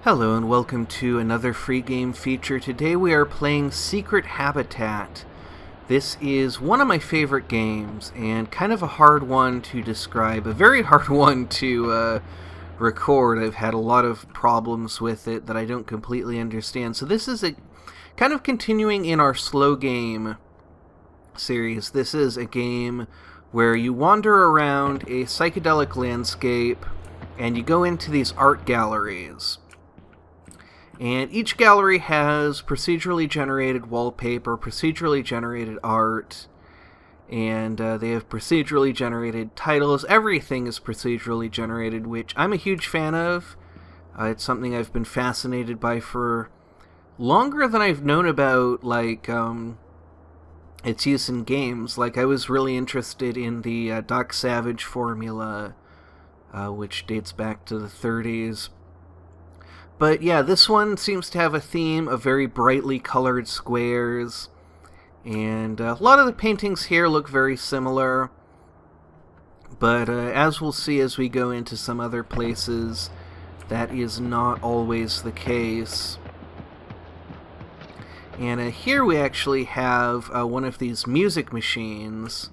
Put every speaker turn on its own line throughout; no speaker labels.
Hello and welcome to another free game feature. Today we are playing Secret Habitat. This is one of my favorite games and kind of a hard one to describe, a very hard one to record. I've had a lot of problems with it that I don't completely understand. So this is a kind of continuing in our slow game series. This is a game where you wander around a psychedelic landscape and you go into these art galleries. And each gallery has procedurally generated wallpaper, procedurally generated art, and they have procedurally generated titles. Everything is procedurally generated, which I'm a huge fan of. It's something I've been fascinated by for longer than I've known about, its use in games. I was really interested in the Doc Savage formula, which dates back to the 30s. But yeah, this one seems to have a theme of very brightly colored squares, and a lot of the paintings here look very similar, but as we'll see as we go into some other places, that is not always the case. And here we actually have one of these music machines,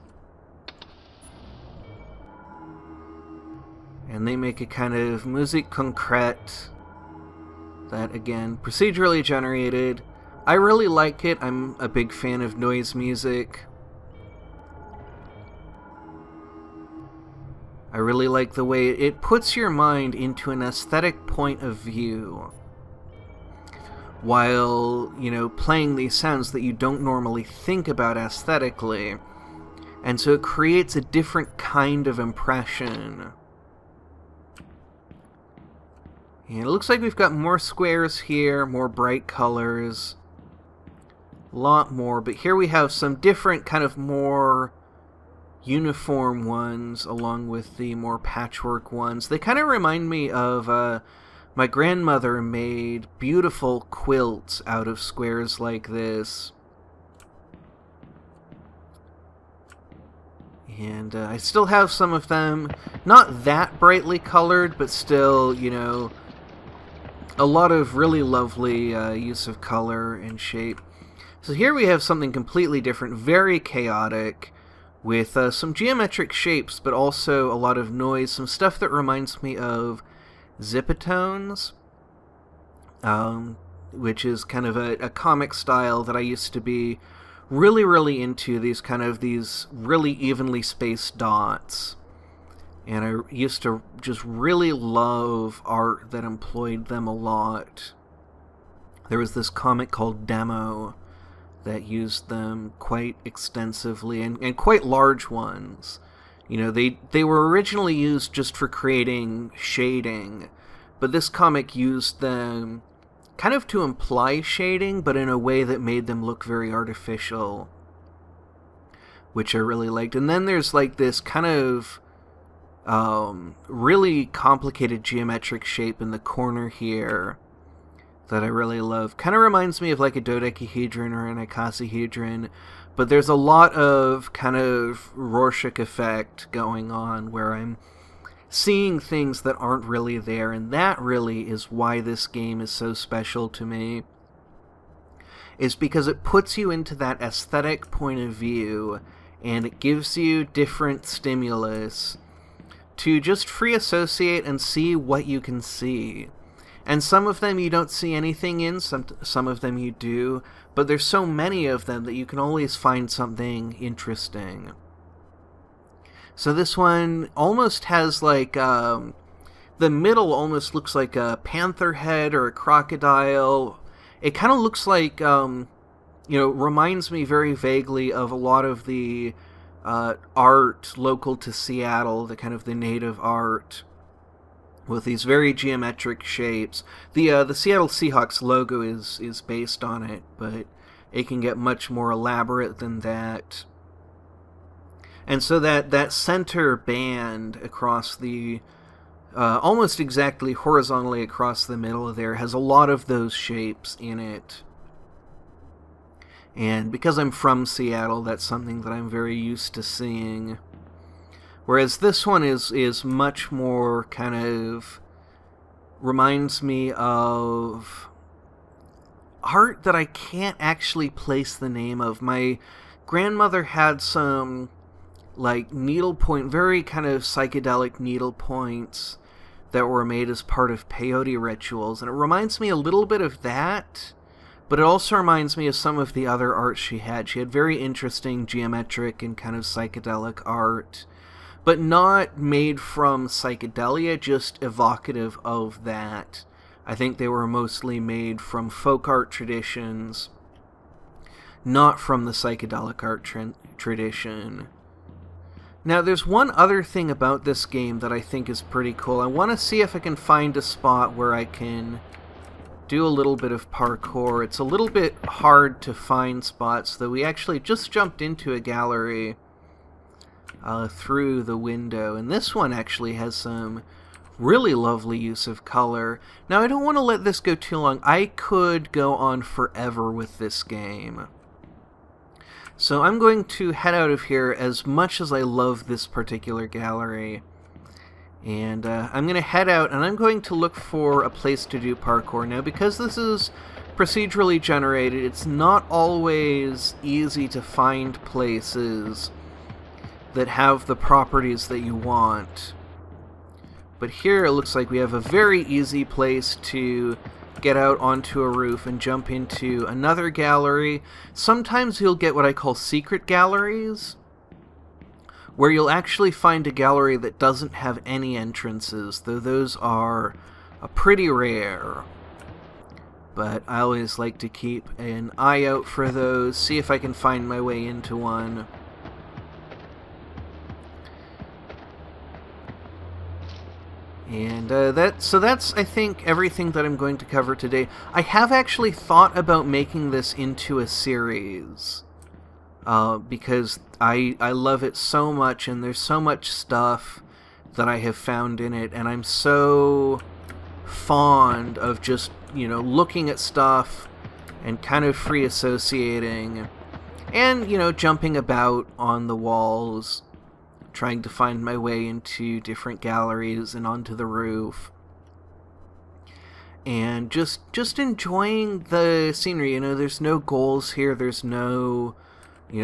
and they make a kind of musique concrète. That, again, procedurally generated. I really like it. I'm a big fan of noise music. I really like the way it puts your mind into an aesthetic point of view while, playing these sounds that you don't normally think about aesthetically. And so it creates a different kind of impression. And it looks like we've got more squares here, more bright colors, a lot more, but here we have some different kind of more uniform ones along with the more patchwork ones. They kind of remind me of, my grandmother made beautiful quilts out of squares like this. And I still have some of them, not that brightly colored, but still, a lot of really lovely use of color and shape. So here we have something completely different, very chaotic, with some geometric shapes, but also a lot of noise, some stuff that reminds me of zipatones, which is kind of a comic style that I used to be really, really into, these really evenly spaced dots. And I used to just really love art that employed them a lot. There was this comic called Demo that used them quite extensively, and quite large ones. They were originally used just for creating shading, but this comic used them kind of to imply shading, but in a way that made them look very artificial, which I really liked. And then there's this kind of really complicated geometric shape in the corner here that I really love. Kind of reminds me of a dodecahedron or an icosahedron, but there's a lot of kind of Rorschach effect going on where I'm seeing things that aren't really there, and that really is why this game is so special to me, is because it puts you into that aesthetic point of view, and it gives you different stimulus to just free associate and see what you can see. And some of them you don't see anything in, some of them you do, but there's so many of them that you can always find something interesting. So this one almost has the middle almost looks like a panther head or a crocodile. It kind of looks like, reminds me very vaguely of a lot of the art local to Seattle, the kind of the native art, with these very geometric shapes. The Seattle Seahawks logo is based on it, but it can get much more elaborate than that. And so that center band across the almost exactly horizontally across the middle there has a lot of those shapes in it. And because I'm from Seattle, that's something that I'm very used to seeing. Whereas this one is much more kind of reminds me of art that I can't actually place the name of. My grandmother had some, like, needlepoint, very kind of psychedelic needlepoints that were made as part of peyote rituals, and it reminds me a little bit of that, but it also reminds me of some of the other art she had. She had very interesting geometric and kind of psychedelic art, but not made from psychedelia, just evocative of that. I think they were mostly made from folk art traditions, not from the psychedelic art tradition. Now, there's one other thing about this game that I think is pretty cool. I want to see if I can find a spot where I can do a little bit of parkour. It's a little bit hard to find spots, though we actually just jumped into a gallery through the window, and this one actually has some really lovely use of color. Now, I don't want to let this go too long. I could go on forever with this game. So I'm going to head out of here as much as I love this particular gallery. And I'm going to head out, and I'm going to look for a place to do parkour. Now, because this is procedurally generated, it's not always easy to find places that have the properties that you want. But here it looks like we have a very easy place to get out onto a roof and jump into another gallery. Sometimes you'll get what I call secret galleries, where you'll actually find a gallery that doesn't have any entrances, though those are pretty rare. But I always like to keep an eye out for those, see if I can find my way into one. And that's, I think, everything that I'm going to cover today. I have actually thought about making this into a series, because I love it so much, and there's so much stuff that I have found in it, and I'm so fond of just, looking at stuff and kind of free associating, and, jumping about on the walls, trying to find my way into different galleries and onto the roof, and just enjoying the scenery. There's no goals here, there's no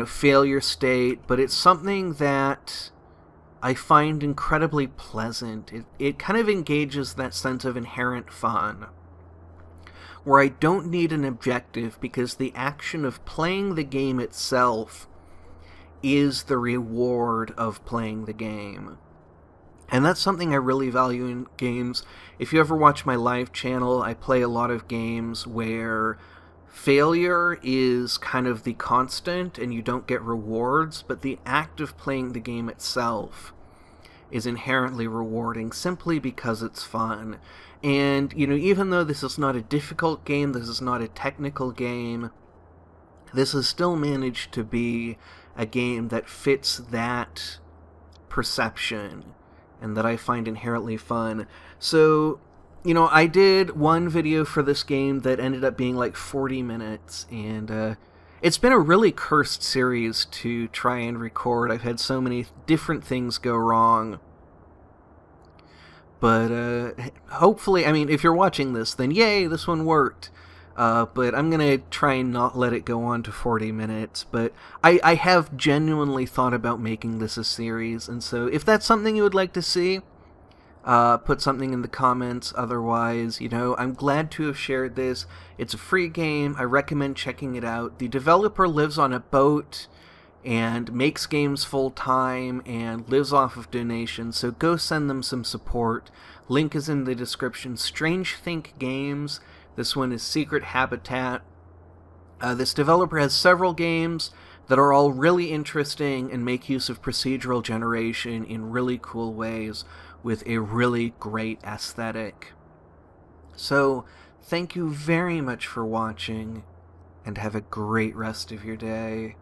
failure state, but it's something that I find incredibly pleasant. It kind of engages that sense of inherent fun, where I don't need an objective, because the action of playing the game itself is the reward of playing the game. And that's something I really value in games. If you ever watch my live channel, I play a lot of games where failure is kind of the constant and you don't get rewards, but the act of playing the game itself is inherently rewarding simply because it's fun. And, even though this is not a difficult game, this is not a technical game, this has still managed to be a game that fits that perception and that I find inherently fun. So, I did one video for this game that ended up being like 40 minutes, and it's been a really cursed series to try and record. I've had so many different things go wrong. But hopefully, if you're watching this, then yay, this one worked. But I'm going to try and not let it go on to 40 minutes. But I have genuinely thought about making this a series. And so if that's something you would like to see, put something in the comments. Otherwise, I'm glad to have shared this. It's a free game. I recommend checking it out. The developer lives on a boat and makes games full-time and lives off of donations. So go send them some support. Link is in the description. Strange Think Games. This one is Secret Habitat. This developer has several games that are all really interesting and make use of procedural generation in really cool ways with a really great aesthetic. So, thank you very much for watching, and have a great rest of your day.